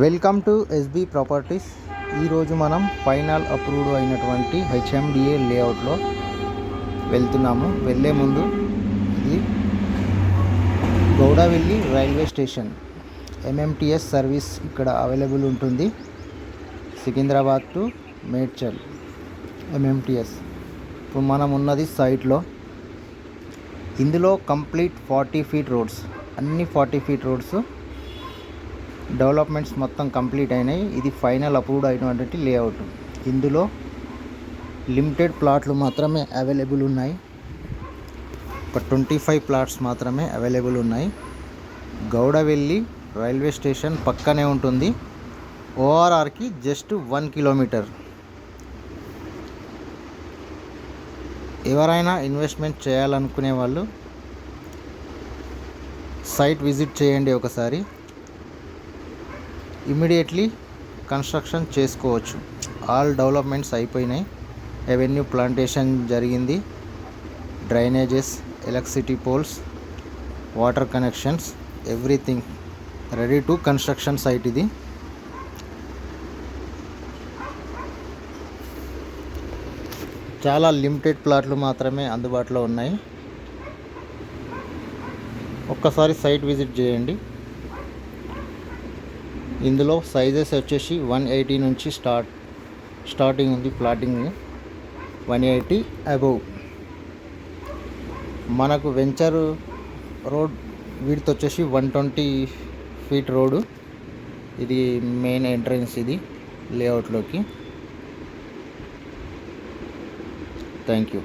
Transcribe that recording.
Welcome to SB properties. ఈరోజు మనం final approved అయినటువంటి హెచ్ఎండిఏ లేఅవుట్లో వెళ్తున్నాము. వెళ్ళే ముందు ఇది Gowdavelli railway station, MMTS service ఇక్కడ అవైలబుల్ ఉంటుంది. Secunderabad to Medchal MMTS. ఇప్పుడు మనం ఉన్నది సైట్లో. ఇందులో కంప్లీట్ 40 ఫీట్ రోడ్స్, అన్ని 40 ఫీట్ రోడ్స్ డెవలప్మెంట్స్ మొత్తం కంప్లీట్ అయినాయి. ఇది ఫైనల్ అప్రూవ్డ్ అయినటువంటి లేఅవుట్. ఇందులో లిమిటెడ్ ప్లాట్లు మాత్రమే అవైలబుల్ ఉన్నాయి. ఒక 25 ప్లాట్స్ మాత్రమే అవైలబుల్ ఉన్నాయి. గౌడవెల్లి రైల్వే స్టేషన్ పక్కనే ఉంటుంది. ఓఆర్ఆర్కి జస్ట్ 1 కిలోమీటర్. ఎవరైనా ఇన్వెస్ట్మెంట్ చేయాలనుకునే వాళ్ళు సైట్ విజిట్ చేయండి ఒకసారి. ఇమీడియట్లీ కన్స్ట్రక్షన్ చేసుకోవచ్చు. ఆల్ డెవలప్మెంట్స్ అయిపోయినాయి. ఎవెన్యూ ప్లాంటేషన్ జరిగింది. Drainages, electricity poles, water connections, everything ready to construction site. ఇది చాలా లిమిటెడ్ ప్లాట్లు మాత్రమే అందుబాటులో ఉన్నాయి. ఒక్కసారి సైట్ విజిట్ చేయండి. ఇందులో సైజెస్ వచ్చేసి 180 నుంచి స్టార్టింగ్ ఉంది. Plotting 180 above. మనకు వెంచర్ రోడ్ విడ్త్ వచ్చేసి 120 ఫీట్ రోడ్డు. ఇది మెయిన్ ఎంట్రన్స్ ఇది లేఅవుట్లోకి. Thank you.